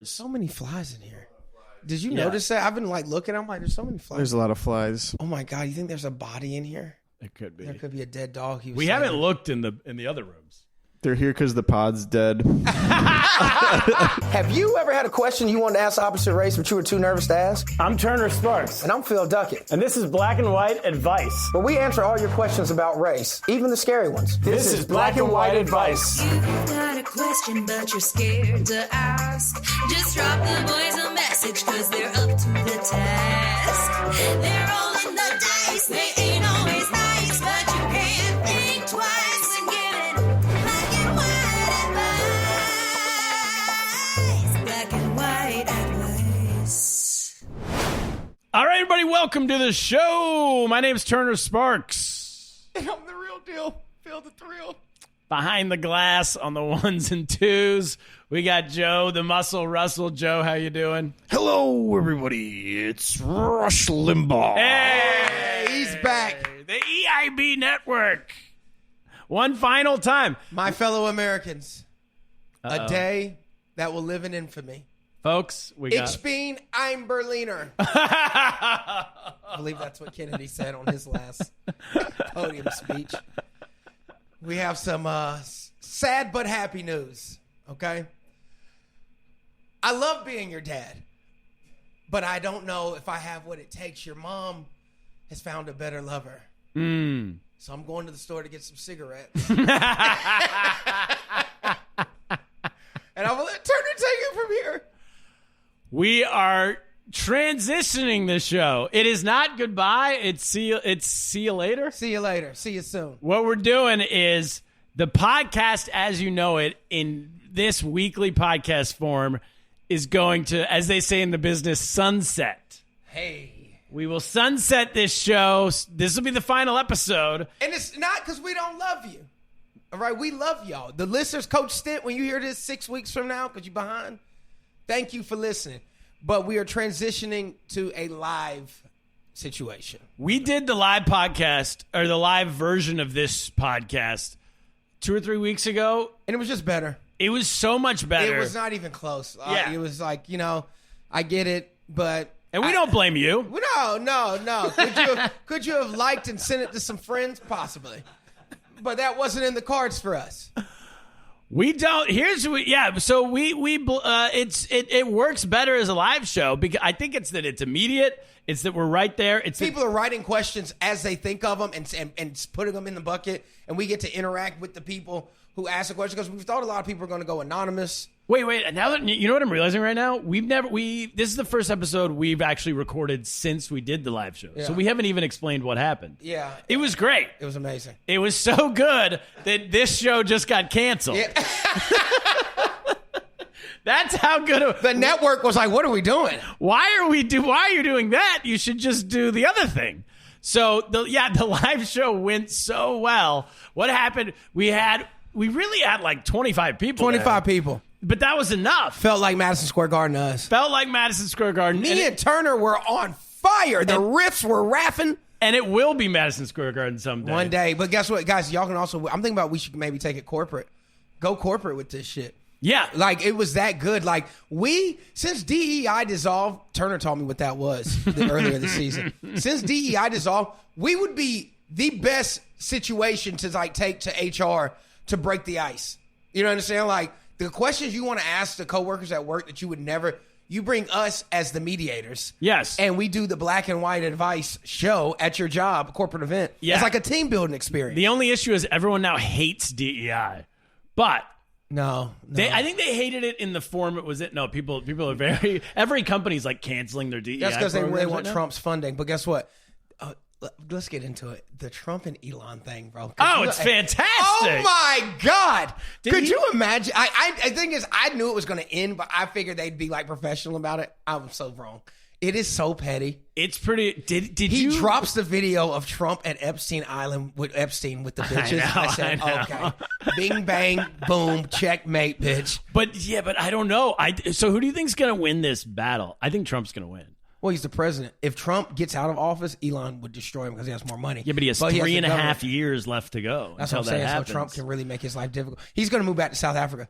There's so many flies in here. Did you notice that? I've been looking. I'm like, there's so many flies. There's a lot of flies. Oh my God! You think there's a body in here? It could be. There could be a dead dog. We haven't looked in the other rooms. They're here because the pod's dead. Have you ever had a question you wanted to ask the opposite race, but you were too nervous to ask? I'm Turner Sparks. And I'm Phil Duckett. And this is Black and White Advice. Where we answer all your questions about race, even the scary ones. This is Black and White Advice. You've got a question, but you're scared to ask. Just drop the boys a message, cause they're up to the task. They're rolling the dice, they ain't always nice, but you can't think twice and get it. Black and White Advice. Black and White Advice. All right, everybody, welcome to the show. My name's Turner Sparks. And I'm the real deal. Feel the thrill. Behind the glass on the ones and twos, we got Joe, the Muscle Russell. Joe, how you doing? Hello, everybody. It's Rush Limbaugh. Hey, he's back. The EIB Network. One final time. My fellow Americans, a day that will live in infamy. Folks, we got... Ich bin ein Berliner. I believe that's what Kennedy said on his last podium speech. We have some sad but happy news, okay? I love being your dad, but I don't know if I have what it takes. Your mom has found a better lover. So I'm going to the store to get some cigarettes. And I'm going to let Turner take it from here. We are transitioning the show. It is not goodbye. It's see you later. See you later. See you soon. What we're doing is the podcast as you know it in this weekly podcast form is going to, as they say in the business, sunset. Hey. We will sunset this show. This will be the final episode. And it's not because we don't love you. All right? We love y'all. The listeners, Coach Stint, when you hear this 6 weeks from now because you're behind, thank you for listening. But we are transitioning to a live situation. We did the live podcast, or the live version of this podcast 2 or 3 weeks ago. And it was just better. It was so much better. It was not even close. Yeah. It was like, I get it, but... And we don't blame you. No. Could you have liked and sent it to some friends? Possibly. But that wasn't in the cards for us. We don't. So it works better as a live show because I think it's that it's immediate. It's that we're right there. It's people are writing questions as they think of them and putting them in the bucket, and we get to interact with the people who ask the question because we thought a lot of people are going to go anonymous. Wait. Now that you know what I'm realizing right now, this is the first episode we've actually recorded since we did the live show. Yeah. So we haven't even explained what happened. Yeah. It was great. It was amazing. It was so good that this show just got canceled. Yeah. That's how good the network was like, what are we doing? Why are you doing that? You should just do the other thing. So the live show went so well. What happened? We really had like 25 people. 25 people. But that was enough. Felt like Madison Square Garden to us. Me and Turner were on fire. The riffs were rapping. And it will be Madison Square Garden someday. One day. But guess what, guys? Y'all can also... I'm thinking about we should maybe take it corporate. Go corporate with this shit. Yeah. Like, it was that good. Like, since DEI dissolved... Turner told me what that was earlier this season. Since DEI dissolved, we would be the best situation to, take to HR to break the ice. You know what I'm saying? Like... The questions you want to ask the coworkers at work that you would never, you bring us as the mediators. Yes. And we do the Black and White Advice show at your job, corporate event. Yeah. It's like a team building experience. The only issue is everyone now hates DEI. But no. I think they hated it in the form it was it. No, people are every company's like canceling their DEI. That's because they want right Trump's funding. But guess what? Let's get into it. The Trump and Elon thing, bro. It's fantastic. Oh, my God. Could you imagine? I think I knew it was going to end, but I figured they'd be professional about it. I was so wrong. It is so petty. It's pretty. Did he you? Drops the video of Trump at Epstein Island with Epstein with the bitches. I said, okay. Bing, bang, boom, checkmate, bitch. But I don't know. So who do you think's going to win this battle? I think Trump's going to win. Well, he's the president. If Trump gets out of office, Elon would destroy him because he has more money. Yeah, but he has 3.5 years left to go. That's what I'm saying. So Trump can really make his life difficult. He's going to move back to South Africa.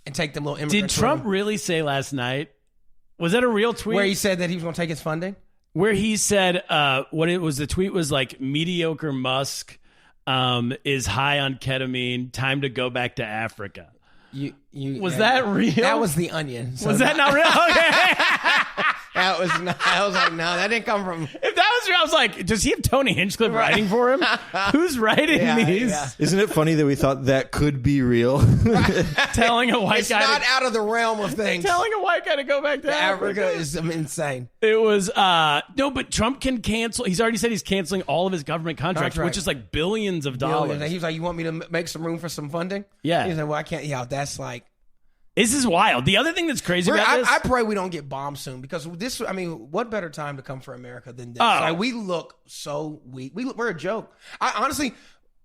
and take them little immigrants. Did Trump really say last night? Was that a real tweet? where he said that he was going to take his funding? Where he said, what it was, the tweet was like, mediocre Musk is high on ketamine, time to go back to Africa. Was that real? That was The Onion. So Was that not real? Okay. That was not, I was like, no, that didn't come from. If that was real, I was like, does he have Tony Hinchcliffe writing for him? Who's writing these? Yeah. Isn't it funny that we thought that could be real? Telling a white It's guy. not out of the realm of things. Telling a white guy to go back to Africa Africa. is insane. It was no, but Trump can cancel. He's already said he's canceling all of his government contracts, Contract. which is like billions of dollars. And he was like, you want me to make some room for some funding? Yeah. He said, well, I can't. Yeah, that's like. This is wild. The other thing that's crazy about this, I pray we don't get bombed soon because this. I mean, what better time to come for America than this? Oh. Like, we look so weak. We're a joke. I honestly,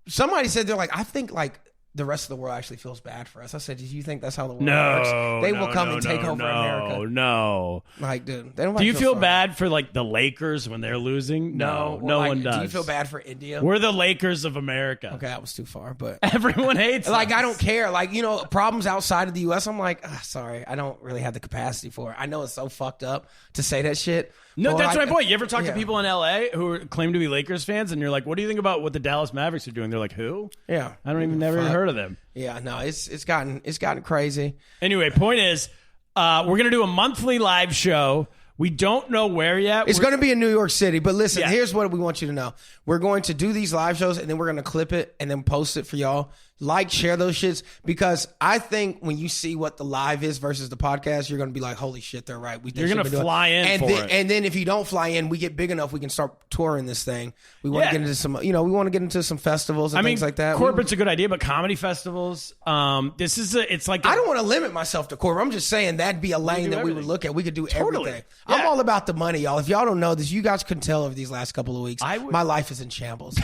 somebody said they're like, I think like the rest of the world actually feels bad for us. I said, do you think that's how the world works? They will come and take over America. No. Like, dude, they don't. Do you feel sorry. bad for like the Lakers when they're losing? No, no Like, one does. Do you feel bad for India? We're the Lakers of America. Okay, that was too far, but Everyone hates like, us. I don't care. Like, you know, problems outside of the U.S. I'm like, sorry, I don't really have the capacity for it. I know it's so fucked up to say that shit. No, but that's like, my point. You ever talk yeah. to people in LA who claim to be Lakers fans, and you're like, "What do you think about what the Dallas Mavericks are doing?" They're like, "Who?" Yeah, I don't even never even heard of them. Yeah, no, it's gotten crazy. Anyway, point is, we're gonna do a monthly live show. We don't know where yet. It's going to be in New York City, but listen, Yeah. here's what we want you to know. We're going to do these live shows, and then we're going to clip it and then post it for y'all. Like, share those shits, because I think when you see what the live is versus the podcast, you're going to be like, holy shit, they're right. You're gonna fly in and for then, it. And then if you don't fly in, we get big enough, we can start touring this thing. We want Yeah. to get into some, we want to get into some festivals and things like that. Corporate's a good idea, but comedy festivals, it's like I don't want to limit myself to corporate. I'm just saying that'd be a lane that we would everything. look at. We could do Totally. everything. Yeah. I'm all about the money, y'all. If y'all don't know this, you guys couldn't tell over these last couple of weeks. My life is in shambles.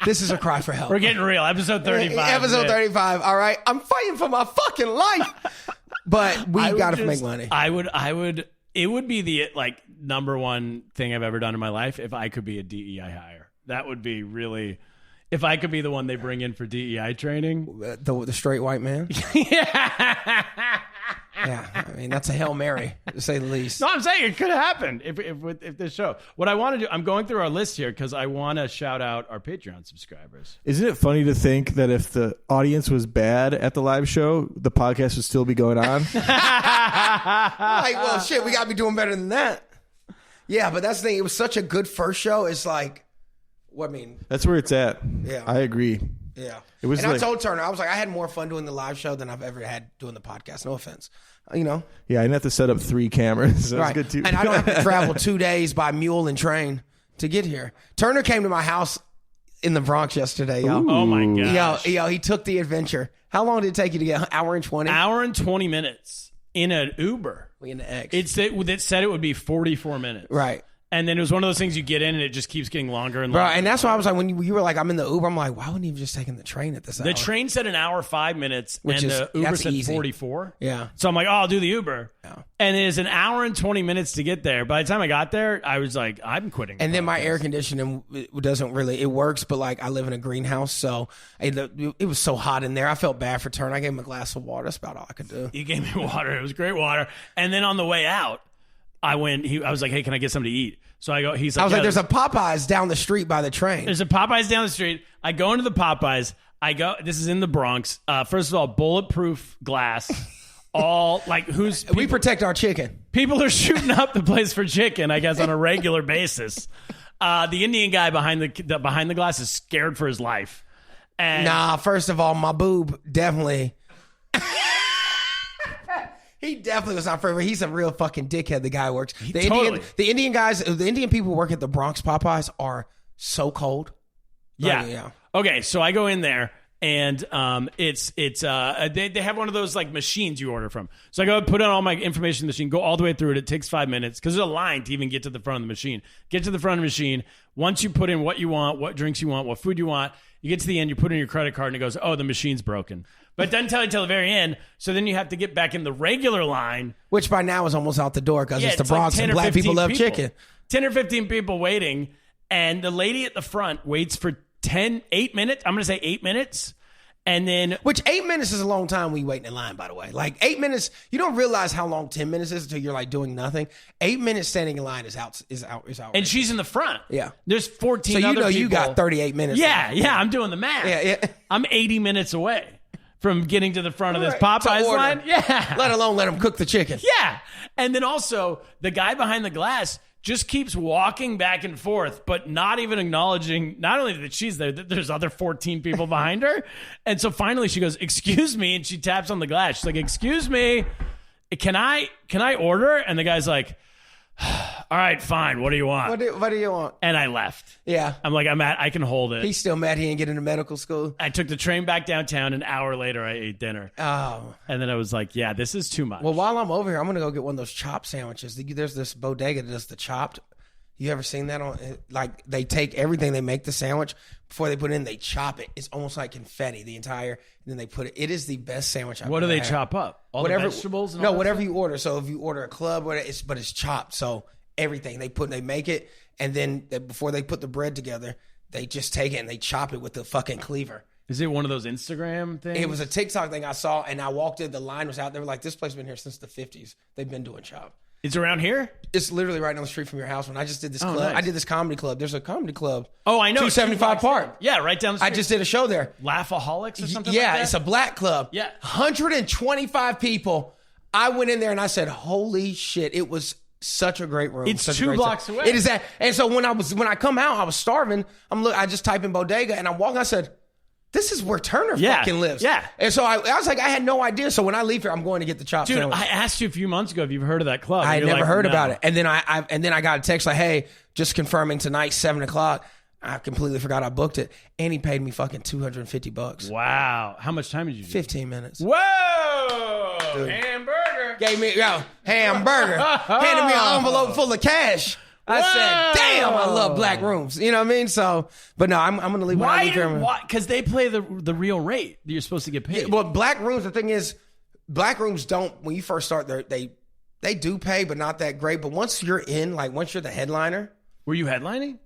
This is a cry for help. We're getting real. Episode 35. Episode 35. All right. I'm fighting for my fucking life. But we got to make money. It would be the like number one thing I've ever done in my life if I could be a DEI hire. That would be really, if I could be the one they bring in for DEI training. The straight white man? Yeah. I mean, that's a Hail Mary, to say the least. No, I'm saying it could happen if this show. What I want to do, I'm going through our list here because I want to shout out our Patreon subscribers. Isn't it funny to think that if the audience was bad at the live show, the podcast would still be going on? Like, well, shit, we got to be doing better than that. Yeah, but that's the thing. It was such a good first show. It's like, That's where it's at. Yeah. I agree. Yeah. It was and like- I told Turner, I was like, I had more fun doing the live show than I've ever had doing the podcast. No offense. Yeah, I didn't have to set up 3 cameras. So Right. That's good too. And I don't have to travel 2 days by mule and train to get here. Turner came to my house in the Bronx yesterday, yo. Oh my gosh. Yo, he took the adventure. How long did it take you to get? An hour and 20? Hour and 20 minutes in an Uber. We in the X. It said it would be 44 minutes. Right. And then it was one of those things you get in and it just keeps getting longer and Bro, longer. and that's why I was like, when you were like, I'm in the Uber, I'm like, why wouldn't he have just taken the train at this hour? The train said an hour, 5 minutes, Which and is- the Uber that's said easy. 44. Yeah. So I'm like, oh, I'll do the Uber. Yeah. And it is an hour and 20 minutes to get there. By the time I got there, I was like, I'm quitting. And then my podcast. air conditioning it works, but like I live in a greenhouse, so it was so hot in there. I felt bad for Turner. I gave him a glass of water. That's about all I could do. He gave me water. It was great water. And then on the way out, I was like, hey, can I get something to eat? So I go, he's like, I was yeah, like, there's a Popeyes down the street by the train. There's a Popeyes down the street. I go into the Popeyes. This is in the Bronx. First of all, bulletproof glass. All like We protect our chicken. people are shooting up the place for chicken, I guess, on a regular basis. The Indian guy behind the glass is scared for his life. And Nah, first of all, my boob definitely. He definitely was not favorite. He's a real fucking dickhead. The guy who works. Totally. The Indian people who work at the Bronx Popeyes are so cold. Yeah. Okay, so I go in there and they have one of those like machines you order from. So I go put in all my information in the machine, go all the way through it. It takes 5 minutes because there's a line to even get to the front of the machine. Get to the front of the machine. Once you put in what you want, what drinks you want, what food you want, you get to the end, you put in your credit card and it goes, oh, the machine's broken. But it doesn't tell you until the very end. So then you have to get back in the regular line. Which by now is almost out the door because it's the like Bronx 10 and or black 15 people love people. chicken. 10 or 15 people waiting. And the lady at the front waits for 8 minutes. I'm going to say 8 minutes. And then Which 8 minutes is a long time when you waiting in line, by the way. Like 8 minutes, you don't realize how long 10 minutes is until you're like doing nothing. 8 minutes standing in line is out. and she's in the front. Yeah. There's 14 So you other know people. you got 38 minutes. Yeah, I'm doing the math. Yeah. I'm 80 minutes away from getting to the front of this Right. Popeyes To order. line. Yeah. Let alone let them cook the chicken. Yeah. And then also, the guy behind the glass just keeps walking back and forth, but not even acknowledging not only that she's there, that there's other 14 people behind her. And so finally she goes, "Excuse me," and she taps on the glass. She's like, "Excuse me, can I order?" And the guy's like, "All right, fine. What do you want?" What do you want? And I left. Yeah. I'm like, I can hold it. He's still mad he didn't get into medical school. I took the train back downtown. An hour later, I ate dinner. Oh. And then I was like, yeah, this is too much. Well, while I'm over here, I'm going to go get one of those chopped sandwiches. There's this bodega that does the chopped. You ever seen that on, like, they take everything, they make the sandwich, before they put it in, they chop it. It's almost like confetti, the entire, and then they put it. It is the best sandwich I've What do ever they had. chop up? All Whatever, the vegetables? And no, all that whatever stuff? you order. So if you order a club, but it's chopped. So everything they make it, and then before they put the bread together, they just take it and they chop it with the fucking cleaver. Is it one of those Instagram things? It was a TikTok thing I saw, and I walked in. The line was out. They were like, "This place has been here since the 50s. They've been doing chop." It's around here? It's literally right down the street from your house. When I just did this club, nice. I did this comedy club. There's a comedy club. Oh, I know. 275 Park. Yeah, right down the street. I just did a show there. Laughaholics or something Yeah, like that? it's a black club. Yeah. 125 people. I went in there and I said, "Holy shit!" It was such a great room. It's such a 2 great blocks set. away. It is that. And so when I come out, I was starving. I just type in bodega and I'm walking. I said, "This is where Turner fucking lives." Yeah. And so I was like, I had no idea. So when I leave here, I'm going to get the chopped Dude, sandwich. I asked you a few months ago if you've heard of that club. I had and you're never like, heard no. about it. And then I got a text like, "Hey, just confirming tonight, 7:00. I completely forgot I booked it. And he paid me fucking $250. Wow. How much time did you do? 15 minutes. Whoa! Hamburger. Gave me hamburger. Handed me an envelope full of cash. I said, "Damn, I love black rooms." You know what I mean? So, but no, I'm going to leave. When I leave here. Why? Because they play the real rate that you're supposed to get paid. Well, black rooms. The thing is, black rooms don't. When you first start, they do pay, but not that great. But once you're in, like once you're the headliner, Were you headlining?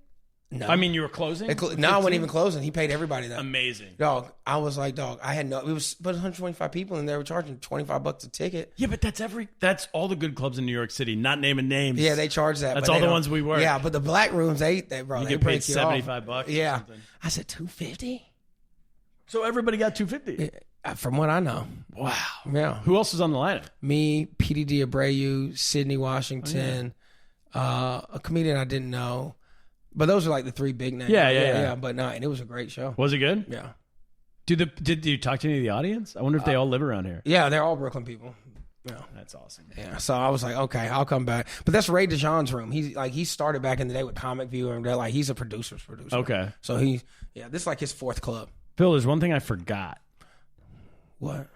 no, I mean, you were closing? no, I wasn't even closing. He paid everybody that. Amazing. Dog, I was like, dog, I had no. It was but 125 people, and they were charging $25 a ticket. Yeah, but that's all the good clubs in New York City, not naming names. Yeah, they charge that. That's but all they the don't- ones we work. Yeah, but the black rooms, they You they get paid break you off. $75 or Yeah, something. I said $250. So everybody got $250. From what I know, Wow. yeah. Who else was on the lineup? Me, PDD Abreu, Sydney Washington, a comedian I didn't know, but those are like the 3 big names. Yeah. But no, and it was a great show. Was it good? Yeah, Did you talk to any of the audience? I wonder if they all live around here. yeah, they're all Brooklyn people. Yeah. That's awesome. Yeah, so I was like, okay, I'll come back. But that's Ray DeJean's room. He started back in the day with Comic View, and they're like, he's a producer's producer. Okay. So this is like his 4th club. Phil, there's one thing I forgot. What?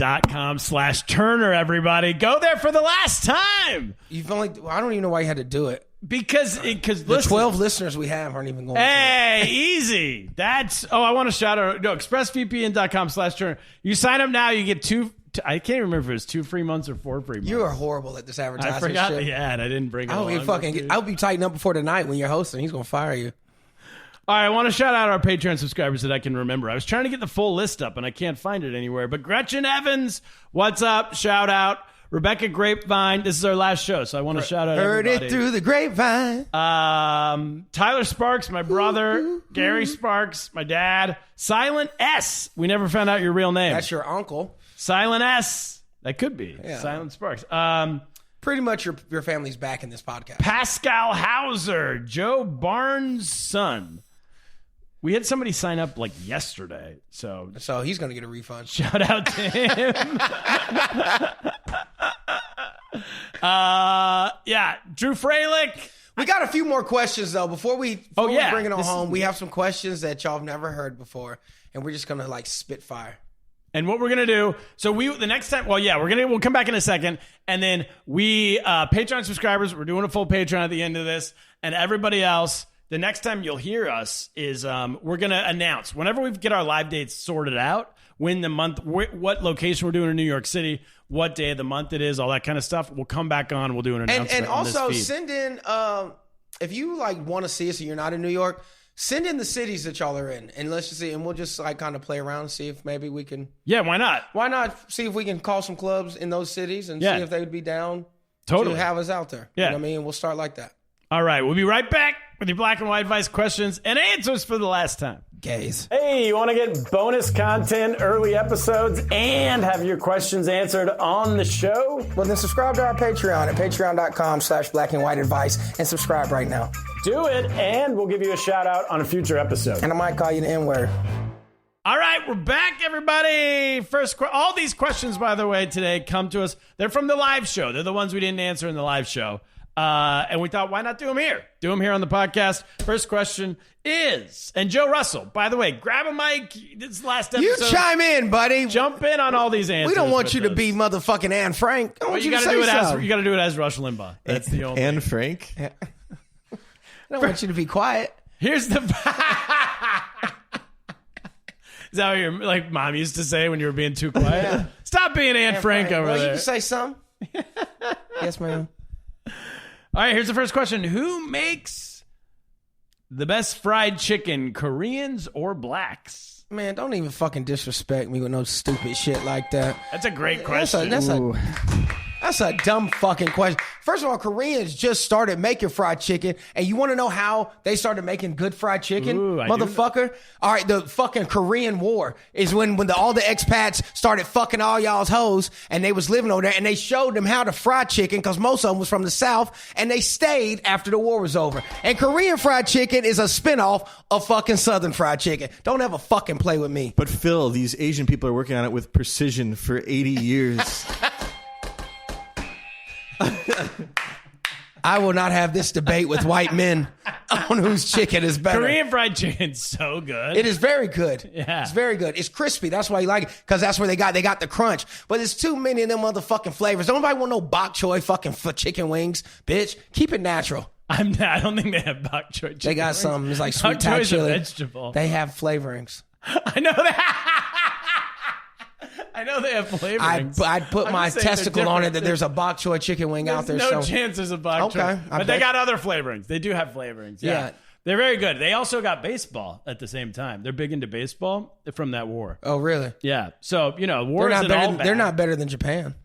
ExpressVPN.com/Turner, everybody. Go there for the last time. I don't even know why you had to do it. Because The listen, 12 listeners we have aren't even going. Hey, easy. I want to shout out. No, ExpressVPN.com/Turner. You sign up now, you get 2. I can't remember if it was 2 free months or 4 free months. You are horrible at this advertising. I forgot shit. the ad. I didn't bring it. I hope you along with you. I hope you tighten up before tonight when you're hosting. He's gonna fire you. All right, I want to shout out our Patreon subscribers that I can remember. I was trying to get the full list up, and I can't find it anywhere. But Gretchen Evans, what's up? Shout out. Rebecca Grapevine. This is our last show, so I want to shout out Heard everybody. it through the grapevine. Tyler Sparks, my brother. Gary Sparks, my dad. Silent S. We never found out your real name. That's your uncle. Silent S. That could be. Yeah. Silent Sparks. Pretty much your family's back in this podcast. Pascal Hauser, Joe Barnes' son. We had somebody sign up like yesterday, so So he's gonna get a refund. shout out to him. Drew Freilich. We got a few more questions though before we bring it on This home. is- We have some questions that y'all have never heard before, and we're just gonna like spit fire. And what we're gonna do, the next time, we'll come back in a second, and then we Patreon subscribers, we're doing a full Patreon at the end of this, and everybody else, the next time you'll hear us is we're gonna announce whenever we get our live dates sorted out, when the month, what location we're doing in New York City, what day of the month it is, all that kind of stuff. We'll come back on, we'll do an announcement. And on this also feed. send in if you like want to see us and you're not in New York. Send in the cities that y'all are in, and let's just see, and we'll just like kind of play around and see if maybe we can. Yeah, why not? Why not see if we can call some clubs in those cities and see if they would be down Totally. to have us out there. Yeah. You know what I mean? We'll start like that. All right, we'll be right back with your black and white advice questions and answers for the last time. Gays. Hey, you want to get bonus content, early episodes, and have your questions answered on the show? Well, then subscribe to our Patreon at patreon.com/blackandwhiteadvice and subscribe right now. Do it, and we'll give you a shout out on a future episode. And I might call you the N-word. All right, we're back, everybody. All these questions, by the way, today come to us. They're from the live show. They're the ones we didn't answer in the live show. And we thought, why not do them here? Do them here on the podcast. First question is, and Joe Russell, by the way, grab a mic. This is the last episode. You chime in, buddy. Jump in on all these answers. We don't want you to us. be motherfucking Anne Frank. I want You you to got to do say it as something. you got to do it as Rush Limbaugh. That's the only. And Frank. I don't want you to be quiet. Here's the. Is that what your like mom used to say when you were being too quiet? Stop being Anne Frank over well, there. you can say something. Yes, ma'am. All right, here's the first question. Who makes the best fried chicken, Koreans or blacks? Man, don't even fucking disrespect me with no stupid shit like that. That's a great question. That's a dumb fucking question. First of all, Koreans just started making fried chicken, and you want to know how they started making good fried chicken, Ooh, I do motherfucker? All right, the fucking Korean War is when all the expats started fucking all y'all's hoes, and they was living over there, and they showed them how to fry chicken because most of them was from the South, and they stayed after the war was over. And Korean fried chicken is a spinoff of fucking Southern fried chicken. Don't ever fucking play with me. But Phil, these Asian people are working on it with precision for 80 years. I will not have this debate with white men on whose chicken is better. Korean fried chicken's so good. It is very good. Yeah. It's very good. It's crispy. That's why you like it, because that's where they got the crunch. But there's too many of them motherfucking flavors. Don't nobody want no bok choy fucking chicken wings, bitch. Keep it natural. I don't think they have bok choy chicken. They got wings. some. It's like Bok sweet Thai choy's a chili. vegetable. They have flavorings. I know that. I know they have flavorings. I'd put I'm my just saying they're testicle on it different. that there's a bok choy chicken wing out there. There's no so chance there's a bok choy. Okay, I But they bet. got other flavorings. They do have flavorings. Yeah. Yeah. They're very good. They also got baseball at the same time. They're big into baseball from that war. Oh, really? Yeah. So, They're war not isn't all better. bad. They're not better than Japan.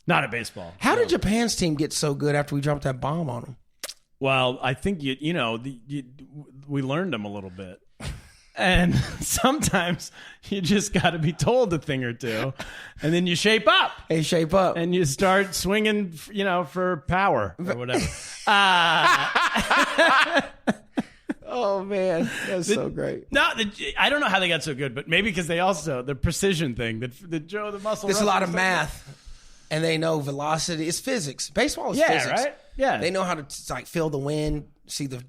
Not at baseball. How did Japan's team get so good after we dropped that bomb on them? Well, I think we learned them a little bit. And sometimes you just got to be told a thing or two, and then you shape up Hey, shape up. and you start swinging, for power or whatever. Oh man, that's so great. No, I don't know how they got so good, but maybe because they also the precision thing, the Joe the muscle. There's a lot of wrestling math, and they know velocity. It's physics. Baseball is Yeah, physics. right? Yeah. They know how to like feel the wind, see the.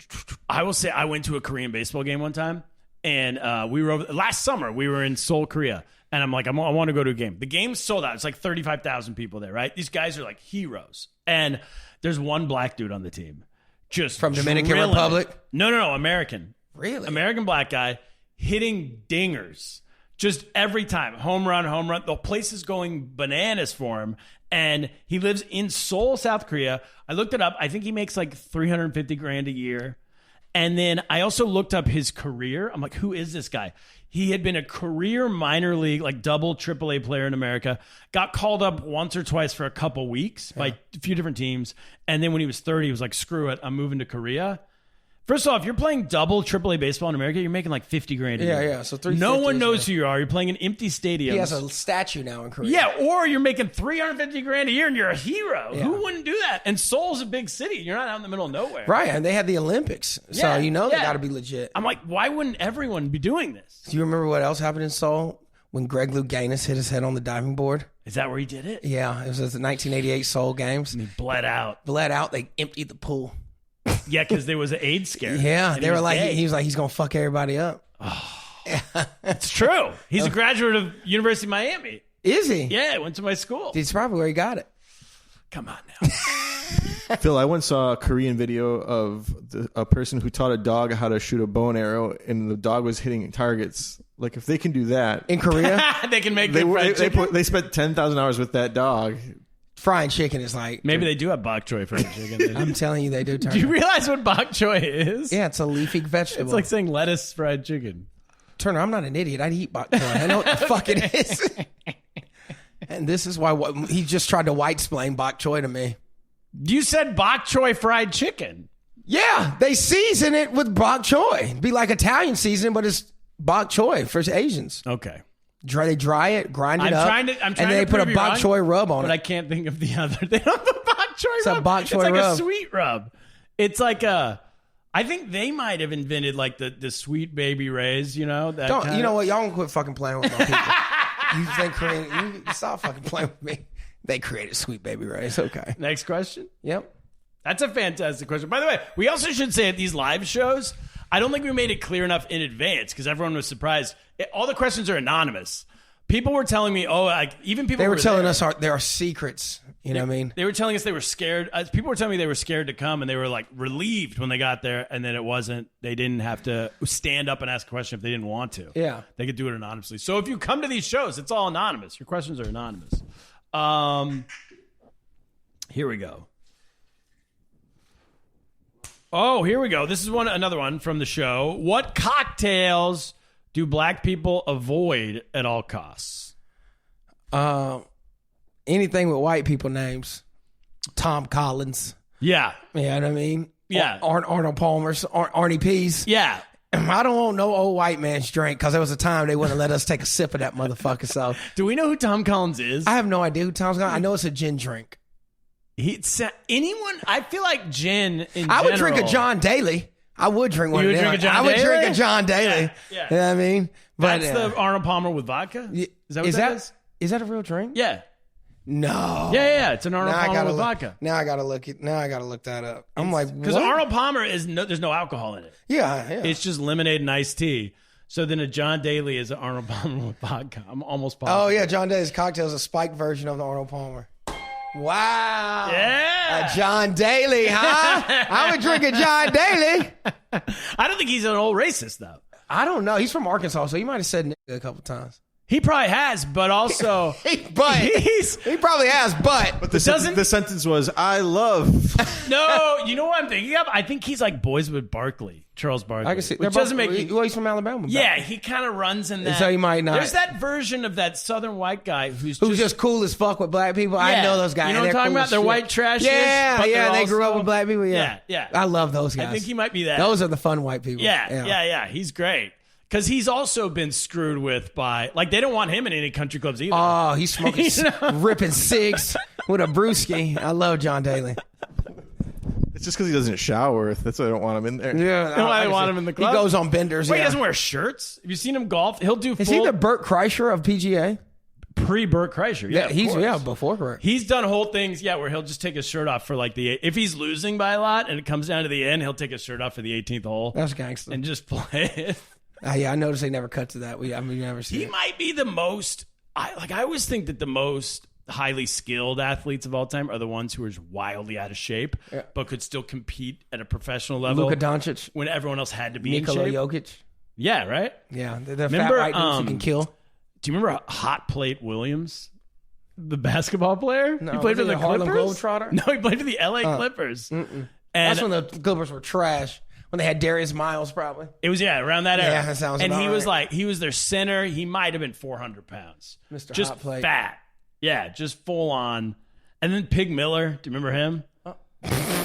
I will say I went to a Korean baseball game one time, and we were last summer. We were in Seoul, Korea, and I'm like, I want to go to a game. The game's sold out. It's like 35,000 people there, right? These guys are like heroes, and there's one black dude on the team, just From Dominican drilling it. Republic? No, American. Really? American black guy hitting dingers just every time. Home run. The place is going bananas for him. And he lives in Seoul, South Korea. I looked it up. I think he makes like $350,000 a year. And then I also looked up his career. I'm like, who is this guy? He had been a career minor league, like double AAA player in America. Got called up once or twice for a couple weeks by a few different teams. And then when he was 30, he was like, screw it, I'm moving to Korea. First off, you're playing double AAA baseball in America, you're making like $50,000 a year. Yeah. So No one $350 knows is who you are. You're playing in empty stadiums. He has a statue now in Korea. Yeah, or you're making $350,000 a year and you're a hero. Yeah. Who wouldn't do that? And Seoul's a big city. You're not out in the middle of nowhere. Right, and they had the Olympics, so Yeah, they yeah. got to be legit. I'm like, why wouldn't everyone be doing this? Do you remember what else happened in Seoul when Greg Louganis hit his head on the diving board? Is that where he did it? Yeah, it was the 1988 Seoul Games. And he bled out. Bled out. They emptied the pool. Yeah, because there was an AIDS scare. Yeah, And they he were was like, gay. he was like, he's gonna fuck everybody up. It's true. He's a graduate of University of Miami. Is he? Yeah, went to my school. It's probably where he got it. Come on now. Phil, I once saw a Korean video of a person who taught a dog how to shoot a bow and arrow, and the dog was hitting targets. Like, if they can do that, In Korea? They can make they good fried chicken. spent 10,000 hours with that dog frying chicken is like. Maybe they do have bok choy fried chicken. I'm telling you, they do. Do you realize what bok choy is? Yeah, it's a leafy vegetable. It's like saying lettuce fried chicken. Turner, I'm not an idiot. I'd eat bok choy. I know what the fuck it is. And this is why he just tried to white-splain bok choy to me. You said bok choy fried chicken. Yeah, they season it with bok choy. It'd be like Italian seasoning, but it's bok choy for Asians. Okay. They dry it, grind it up, I'm trying and to they put a prove you bok wrong, choy rub on but it. I can't think of the other. They don't have a bok choy It's rub. a bok choy it's like rub. a sweet rub. It's like a. I think they might have invented like the sweet baby rays. You know that. Don't, kinda- you know what? Y'all don't quit fucking playing with my people. You think you stop fucking playing with me. They created Sweet Baby Ray. It's okay. Next question. Yep. That's a fantastic question. By the way, we also should say at these live shows, I don't think we made it clear enough in advance because everyone was surprised. All the questions are anonymous. People were telling me, even people They were telling there, us there are secrets. You know what I mean? They were telling us they were scared. People were telling me they were scared to come, and they were like relieved when they got there, and then it wasn't. They didn't have to stand up and ask a question if they didn't want to. Yeah. They could do it anonymously. So if you come to these shows, it's all anonymous. Your questions are anonymous. Here we go. Oh, here we go. This is another one from the show. What cocktails do black people avoid at all costs? Anything with white people names. Tom Collins. Yeah. You know what I mean? Yeah. Arnold Palmer's, Arnie P's. Yeah. I don't want no old white man's drink because there was a time they wouldn't let us take a sip of that motherfucker. So Do we know who Tom Collins is? I have no idea who Tom's got. I know it's a gin drink. Anyone? I feel like gin in I would general- drink a John Daly. I would drink one You of would them. drink a John I would Daly? drink a John Daly. Yeah. You know what I mean? But, That's the Arnold Palmer with vodka? Is that what that is? Is that a real drink? Yeah. No. Yeah. It's an Arnold Now I Palmer gotta with look. vodka. Now I gotta look it. Now I gotta look that up. I'm like, Because what? Arnold Palmer there's no alcohol in it. Yeah. It's just lemonade and iced tea. So then a John Daly is an Arnold Palmer with vodka. I'm almost positive. Oh yeah, John Daly's cocktail is a spiked version of the Arnold Palmer. Wow. Yeah. A John Daly, huh? I would drink a John Daly. I don't think he's an old racist, though. I don't know. He's from Arkansas, so he might have said nigga a couple times. He probably has, but also... He probably has, but The sentence was, I love. No, you know what I'm thinking of? I think he's like Boys with Barkley, Charles Barkley. I can see. Which doesn't make... Well, he's from Alabama. Yeah, he kind of runs in that. So he might not. There's that version of that Southern white guy who's just cool as fuck with black people. I Yeah. know those guys. You know what I'm They're talking cool about? as They're shit. white trash. Yeah, but they're they grew up also- with black people. Yeah. Yeah. I love those guys. I think he might be that. Those are the fun white people. Yeah. He's great. Because he's also been screwed with by, like, they don't want him in any country clubs either. Oh, he's smoking, You know? ripping cigs with a brewski. I love John Daly. It's just because he doesn't shower. That's why I don't want him in there. Yeah, That's why they want him in the club. He goes on benders. Wait, he yeah. doesn't wear shirts? Have you seen him golf? He'll do Is full he the Burt Kreischer of PGA? pre-Burt Kreischer. Yeah, of course. Before Burt. He's done whole things, where he'll just take his shirt off for like if he's losing by a lot and it comes down to the end, he'll take his shirt off for the 18th hole That's gangster. and just play it. Yeah, I noticed they never cut to that. We've never seen He it. might be the most. I always think that the most highly skilled athletes of all time are the ones who are wildly out of shape, but could still compete at a professional level. Luka Doncic, when everyone else had to be Nikola in shape. Jokic. Yeah, right. Yeah, the fat Remember, white dudes who can kill. Do you remember Hot Plate Williams, the basketball player? No, he played for was he the a Harlem Clippers. Globetrotter? No, he played for the LA Clippers. And That's when the Clippers were trash. When they had Darius Miles, probably. it was around that era. Yeah, that sounds And about he was right. he was their center. He might have been 400 pounds. Mr. Just Hot Plate. fat. Yeah, just full on. And then Pig Miller. Do you remember him?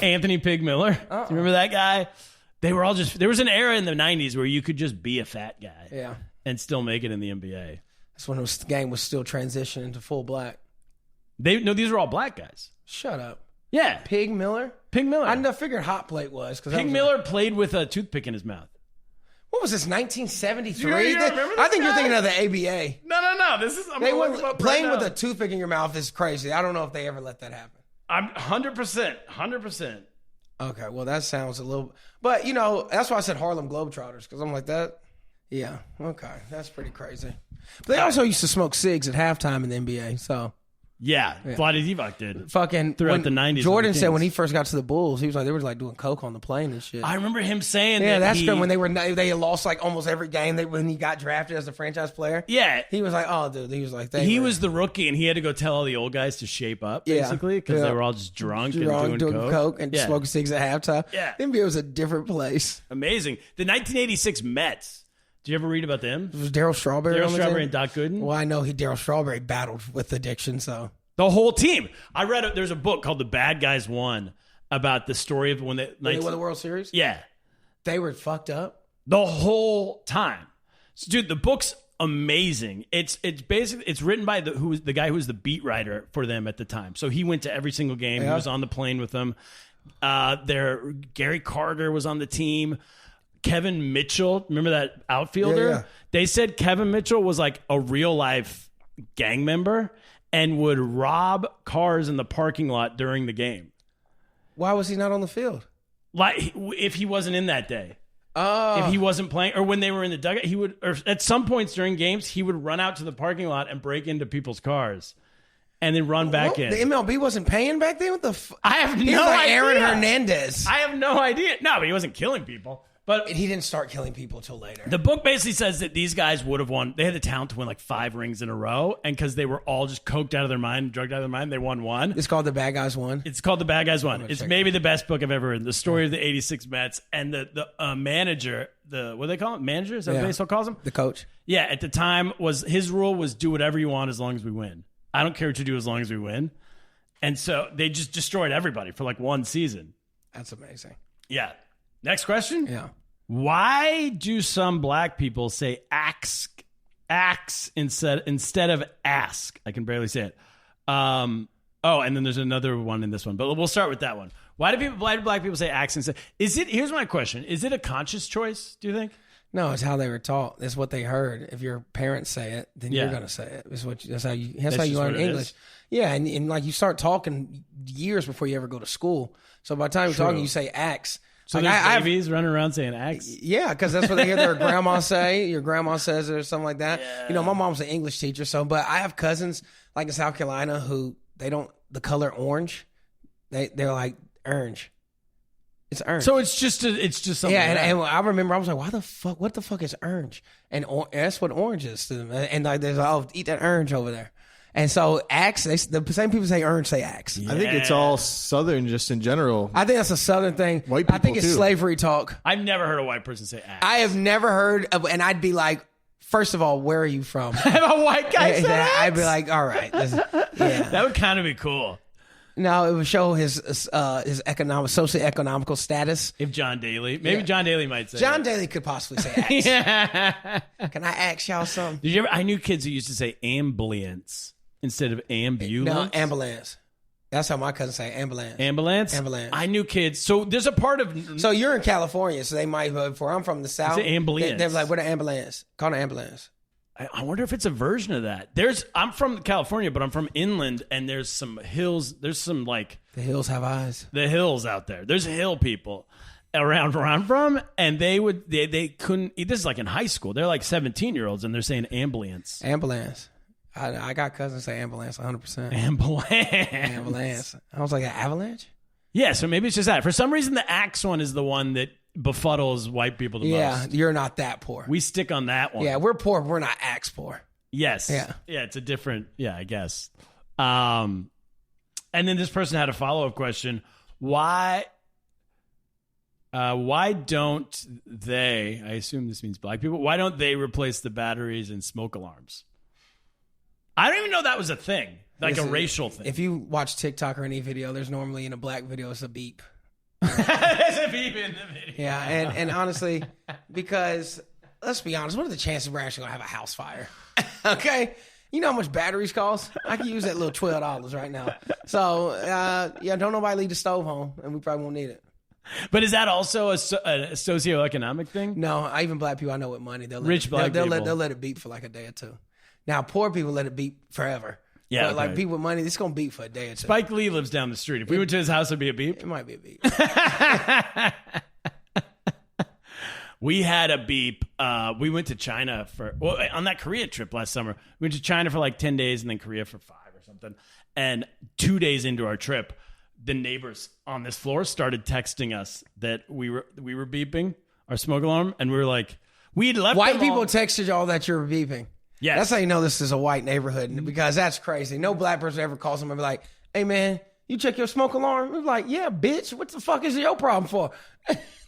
Anthony Pig Miller. Do you remember that guy? They were all there was an era in the 90s where you could just be a fat guy. Yeah. And still make it in the NBA. That's when the game was still transitioning to full black. These were all black guys. Shut up. Yeah. Pig Miller? Pig Miller. I never figured Hot Plate was. Pig Miller played with a toothpick in his mouth. What was this, 1973? You don't remember this I think you're guy? thinking of the ABA. No. Playing with a toothpick in your mouth is crazy. I don't know if they ever let that happen. I'm 100%. Okay, well, that sounds a little... But, that's why I said Harlem Globetrotters, because I'm like that. Yeah, okay. That's pretty crazy. But they also used to smoke cigs at halftime in the NBA, so... Yeah, Vlade Divac did. Fucking Throughout the 90s Jordan with the said when Kings. he first got to the Bulls, he was like, they were like doing coke on the plane and shit. I remember him saying Yeah, that that's he, good. When they had lost like almost every game when he got drafted as a franchise player. Yeah. He was like, oh, dude. He was like, He was the rookie, and he had to go tell all the old guys to shape up, basically, because they were all just drunk and doing coke. And smoking cigs at halftime. Yeah. The NBA was a different place. Amazing. The 1986 Mets. Did you ever read about them? Was Darryl Strawberry Darryl on the Strawberry team? and Doc Gooden? Well, I know Darryl Strawberry battled with addiction, so. The whole team. I read there's a book called The Bad Guys Won about the story of when They won the World Series? Yeah. They were fucked up. The whole time. So, dude, the book's amazing. It's basically it's written by the guy who was the beat writer for them at the time. So he went to every single game. Yeah. He was on the plane with them. Gary Carter was on the team. Kevin Mitchell, remember that outfielder? Yeah. They said Kevin Mitchell was like a real life gang member and would rob cars in the parking lot during the game. Why was he not on the field? Like if he wasn't in that day. Oh. If he wasn't playing, or when they were in the dugout, he would, or at some points during games, he would run out to the parking lot and break into people's cars, and then run back in. The MLB wasn't paying back then? What the I have He no was like idea. Aaron Hernandez. I have no idea. No, but he wasn't killing people. But He didn't start killing people till later. the book basically says that these guys would have won. They had the talent to win like 5 rings in a row, and because they were all just coked out of their mind, drugged out of their mind, they won one. It's called The Bad Guys Won. It's called The Bad Guys Won. It's check maybe the best book I've ever written. The story of the '86 Mets and the manager. What do they call it? Manager? Is that what baseball calls him? The coach. Yeah, at the time his rule was do whatever you want as long as we win. I don't care what you do as long as we win. And so they just destroyed everybody for like one season. That's amazing. Yeah. Next question. Yeah. Why do some black people say axe instead of ask? I can barely say it. And then there's another one in this one, but we'll start with that one. Why do black people say axe instead? Here's my question. Is it a conscious choice, do you think? No, it's how they were taught. It's what they heard. If your parents say it, then Yeah. you're gonna say it. That's how you just learn what it English. is. Yeah, and like you start talking years before you ever go to school. So by the time you're talking, you say axe. So Like, there's I have- babies running around saying axe? Yeah, because that's what they hear their grandma say. Your grandma says it or something like that. You know, my mom's an English teacher, but I have cousins like in South Carolina who they don't the color orange. They're like orange. It's orange. So it's just something. yeah, like that. and I remember I was like, what the fuck is orange? And that's what orange is to them. And like, there's eat that orange over there. And so axe, the same people say orange say axe. I think it's all Southern just in general. I think that's a Southern thing. White I think people, it's too. slavery talk. I've never heard a white person say axe. I have never heard of, and I'd be like, first of all, where are you from? have a white guy And say axe? I'd be like, all right, yeah. That would kind of be cool No, it would show his socioeconomical status. if John Daly. Maybe John Daly might say. John it. Daly could possibly say axe. Yeah. Can I ask y'all something? Did you ever? I knew kids who used to say ambulance instead of ambulance. No, ambulance. That's how my cousins say ambulance. Ambulance. Ambulance. I knew kids. So there's a part of. So you're in California, so they might, where I'm from the South. Say ambulance. They're like, what an ambulance? Call an ambulance. I wonder if it's a version of that. I'm from California, but I'm from inland, and there's some hills. There's some like The hills have eyes. the hills out there. There's hill people around where I'm from, and they couldn't. This is like in high school. They're like 17-year-olds, and they're saying ambulance. Ambulance. I got cousins say ambulance 100%. Ambulance. Ambulance. I was like, an avalanche? Yeah, so maybe it's just that. For some reason, the axe one is the one that befuddles white people the Yeah, most. you're not that poor. We stick on that one. Yeah, we're poor, but we're not axe poor. Yes. Yeah. Yeah, it's a different, I guess. And then this person had a follow-up question. Why don't they, I assume this means black people, why don't they replace the batteries in smoke alarms? I don't even know that was a thing, like Listen, a racial thing. If you watch TikTok or any video, there's normally in a black video, it's a beep. There's a beep in the video. Yeah, and honestly, because let's be honest, what are the chances we're actually gonna have a house fire? Okay, you know how much batteries cost? I can use that little $12 right now. So don't nobody leave the stove home, and we probably won't need it. But is that also a socioeconomic thing? No, even black people I know with money, they'll let Rich it, black they'll people. let it beep for like a day or two. Now poor people let it beep forever. Yeah, but like okay. people with money, it's gonna beep for a day or two. Spike Lee lives down the street. If we went to his house, it'd be a beep. It might be a beep. We had a beep. We went to China on that Korea trip last summer. We went to China for like 10 days and then Korea for 5 or something. And 2 days into our trip, the neighbors on this floor started texting us that we were beeping our smoke alarm, and we were like, we'd left White them people all- texted y'all that you're beeping. Yes. That's how you know this is a white neighborhood, because that's crazy. No black person ever calls them and be like, hey, man, you check your smoke alarm? We're like, yeah, bitch, what the fuck is your problem for?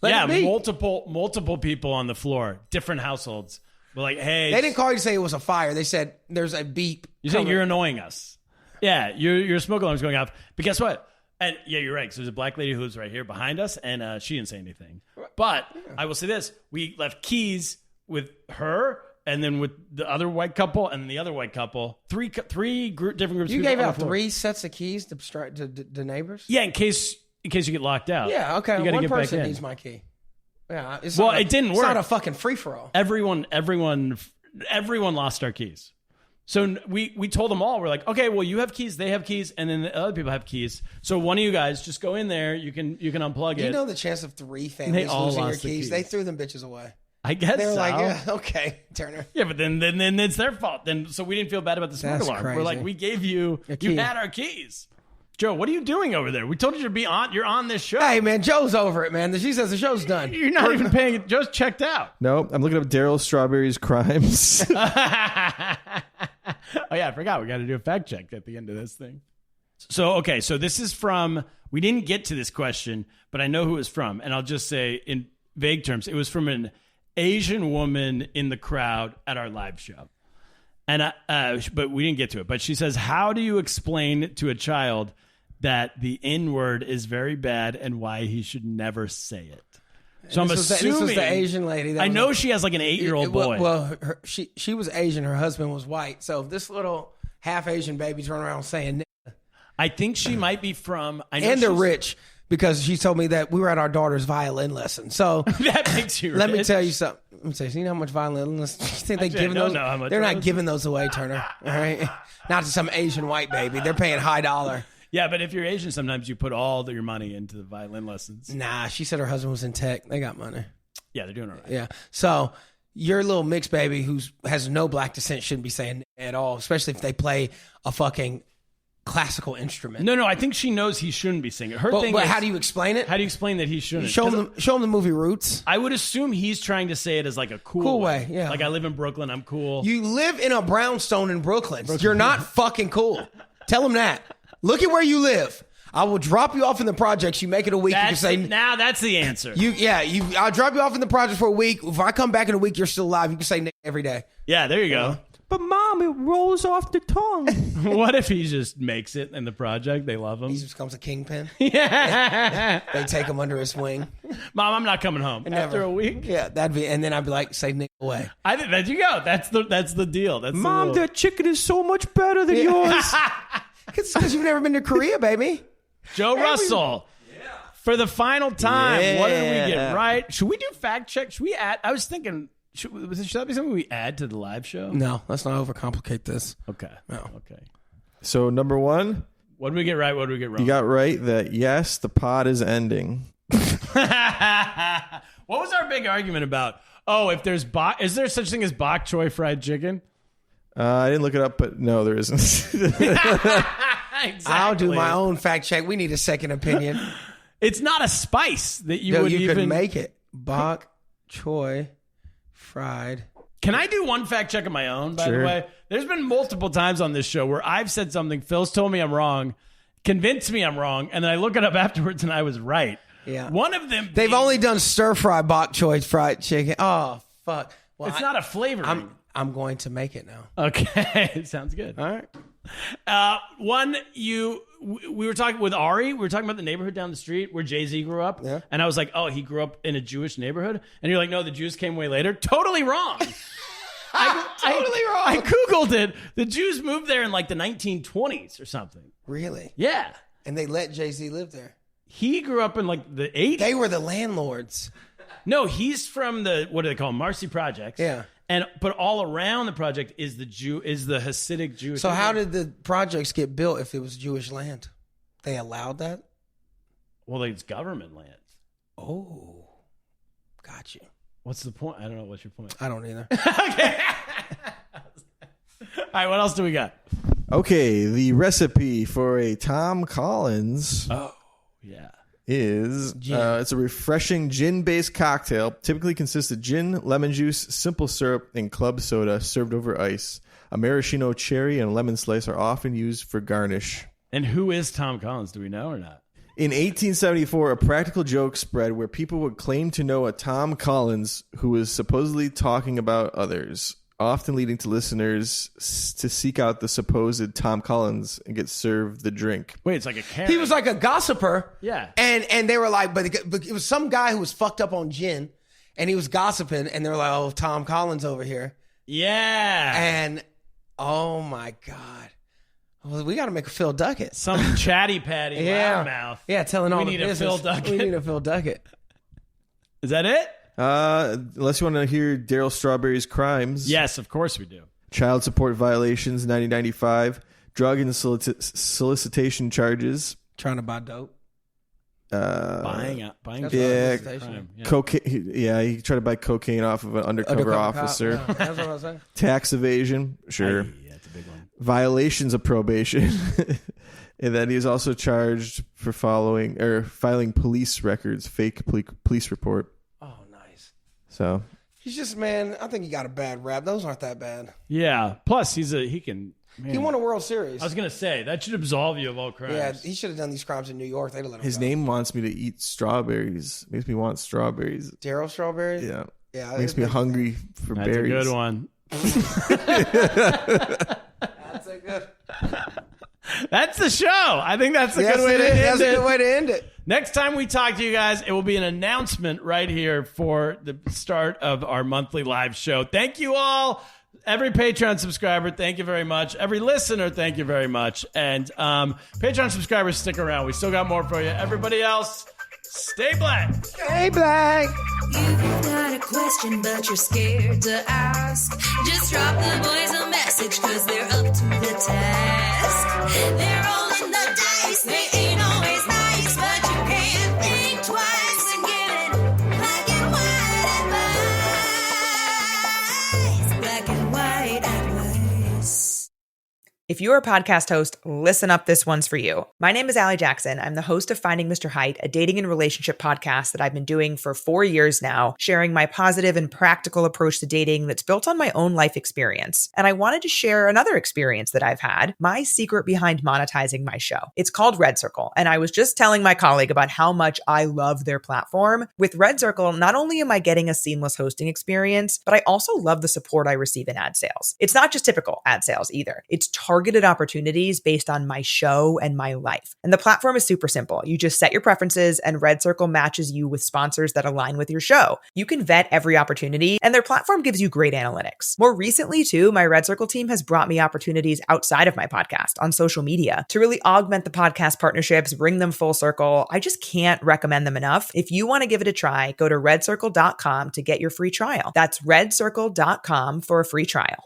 Let it be. multiple people on the floor, different households. We're like, hey, They didn't call you to say it was a fire. They said there's a beep. you think coming. you're annoying us? Yeah, your smoke alarm's going off. But guess what? And yeah, you're right. So there's a black lady who lives right here behind us, and she didn't say anything. But I will say this: we left keys with her, and then with the other white couple, and the other white couple. Three different groups. You of people gave on the out floor. 3 sets of keys to neighbors? Yeah, in case you get locked out. Yeah, okay. You gotta One get back person in. needs my key. Yeah, it's Well, not it didn't It's work. not a fucking free-for-all. Everyone lost our keys. So we told them all, we're like, okay, well, you have keys, they have keys, and then the other people have keys. So one of you guys just go in there. You can unplug it. You know the chance of 3 families all losing your lost the keys? keys. They threw them bitches away. I guess They were so. like, yeah, okay, Turner. Yeah, but then it's their fault. So we didn't feel bad about the smoke That's alarm. We're crazy. like, we gave you key. had our keys. Joe, what are you doing over there? We told you to be on. You're on this show. Hey, man, Joe's over it, man. She says the show's done. You're not even paying it. Joe's checked out. No, I'm looking up Daryl Strawberry's crimes. Oh yeah, I forgot. We got to do a fact check at the end of this thing. So okay, so this is from. We didn't get to this question, but I know who it's from, and I'll just say in vague terms, it was from an Asian woman in the crowd at our live show, and but we didn't get to it. But she says, "How do you explain to a child that the N-word is very bad and why he should never say it?" So I'm This assuming was the Asian lady. That I was know she has like an 8-year-old boy. Well, she was Asian. Her husband was white. So this little half Asian baby's running around saying, I think she might be from. I know and they're she's- rich, because she told me that we were at our daughter's violin lesson. So That makes you. let me rich. tell you something. Let me say, you know how much violin lessons? You think they Actually, I giving don't those? know how much They're not violin- giving those away, Turner. All right, not to some Asian white baby. They're paying high dollar. Yeah, but if you're Asian, sometimes you put all your money into the violin lessons. Nah, she said her husband was in tech. They got money. Yeah, they're doing all right. Yeah. So your little mixed baby who has no black descent shouldn't be saying at all, especially if they play a fucking classical instrument. No, I think she knows he shouldn't be singing. Her thing But is, how do you explain it? how do you explain that he shouldn't? Show 'Cause them the movie Roots. I would assume he's trying to say it as like a cool way, yeah. Like I live in Brooklyn, I'm cool. You live in a brownstone in Brooklyn. You're not fucking cool. Tell them that. Look at where you live. I will drop you off in the projects. You make it a week. that's you can say now that's the answer. I'll drop you off in the project for a week. If I come back in a week, you're still alive. You can say every day. Yeah, there you go. But Mom, it rolls off the tongue. What if he just makes it in the project? They love him. He just becomes a kingpin. Yeah. They take him under his wing. Mom, I'm not coming home after Never. a week. Yeah, that'd be. And then I'd be like, say Nick away. I think there you go. That's the deal. That's Mom, the rule. that chicken is so much better than yours. It's because you've never been to Korea, baby. Joe Russell. For the final time, what did we get Yeah. right? Should we do fact check? Should we add? I was thinking, should that be something we add to the live show? No, let's not overcomplicate this. Okay. No. Okay. So number 1, What did we get right? What did we get wrong? you got right that yes, the pod is ending. What was our big argument about? Oh, if there's is there such thing as bok choy fried chicken? I didn't look it up, but no, there isn't. Exactly. I'll do my own fact check. We need a second opinion. It's not a spice that you No, would you even could make it. Bok choy fried. Can I do one fact check of my own, by the Sure. way? There's been multiple times on this show where I've said something, Phil's told me I'm wrong, convinced me I'm wrong, and then I look it up afterwards and I was right. Yeah. One of them They've being- only done stir fry bok choy fried chicken. Oh fuck. Well, It's not a flavoring. I'm going to make it now. Okay. Sounds good. All right. We were talking with Ari. We were talking about the neighborhood down the street where Jay-Z grew up. Yeah. And I was like, oh, he grew up in a Jewish neighborhood. And you're like, no, the Jews came way later. Totally wrong. Totally wrong. I Googled it. The Jews moved there in like the 1920s or something. Really? Yeah. And they let Jay-Z live there. He grew up in like the 80s. They were the landlords. No, he's from the, what do they call them? Marcy Projects. Yeah. But all around the project is the Hasidic Jewish. So how did the projects get built if it was Jewish land? They allowed that? Well, it's government land. Oh. Got you. What's the point? I don't know. What's your point? I don't either. Okay. All right, what else do we got? Okay, the recipe for a Tom Collins Yeah. is it's a refreshing gin-based cocktail. Typically consists of gin, lemon juice, simple syrup, and club soda served over ice. A maraschino cherry and lemon slice are often used for garnish. And who is Tom Collins? Do we know or not? In 1874, a practical joke spread where people would claim to know a Tom Collins who was supposedly talking about others, often leading to listeners to seek out the supposed Tom Collins and get served the drink. Wait, it's like a Karen. He was like a gossiper. Yeah. And they were like, but it was some guy who was fucked up on gin, and he was gossiping, and they were like, oh, Tom Collins over here. Yeah. And, oh, my God. Well, we got to make a Phil Duckett. Some chatty patty loudmouth. Yeah, telling all We the need a business. Phil Duckett. We need a Phil Duckett. Is that it? Unless you want to hear Daryl Strawberry's crimes. Yes, of course we do. Child support violations, 1995. Drug and solicitation charges. Trying to buy dope. Buying That's Yeah, what I was saying. yeah. cocaine. Yeah, he tried to buy cocaine off of an undercover officer. Cop. Yeah, that's what I was saying. Tax evasion, sure. Yeah, it's a big one. Violations of probation. And then he was also charged for filing police records, fake police report. Oh, nice. So He's just, man, I think he got a bad rap. Those aren't that bad. Yeah. Plus, he can. Man. He won a World Series. I was gonna say that should absolve you of all crimes. Yeah, he should have done these crimes in New York. They'd have let him his go. name wants me to eat strawberries. Makes me want strawberries. Daryl Strawberry? Yeah. Yeah. Makes me hungry for That's berries. a good one. That's a good. That's the show. I think that's a Yes, good way it to is. end That's it. a good way to end it. Next time we talk to you guys, it will be an announcement right here for the start of our monthly live show. Thank you all. Every Patreon subscriber, thank you very much. Every listener, thank you very much. And Patreon subscribers, stick around. We still got more for you. Everybody else, stay black. Hey, Black. You've got a question, but you're scared to ask. Just drop the boys a message, cause they're up to the task. They're rolling the dice, they ain't always nice, but you can't think twice and get it black and white advice. Black and white advice. If you're a podcast host, listen up. This one's for you. My name is Allie Jackson. I'm the host of Finding Mr. Height, a dating and relationship podcast that I've been doing for 4 years now, sharing my positive and practical approach to dating that's built on my own life experience. And I wanted to share another experience that I've had, my secret behind monetizing my show. It's called Red Circle. And I was just telling my colleague about how much I love their platform. With Red Circle, not only am I getting a seamless hosting experience, but I also love the support I receive in ad sales. It's not just typical ad sales either. It's targeted opportunities based on my show and my life. And the platform is super simple. You just set your preferences and Red Circle matches you with sponsors that align with your show. You can vet every opportunity and their platform gives you great analytics. More recently too, my Red Circle team has brought me opportunities outside of my podcast on social media to really augment the podcast partnerships, bring them full circle. I just can't recommend them enough. If you want to give it a try, go to redcircle.com to get your free trial. That's redcircle.com for a free trial.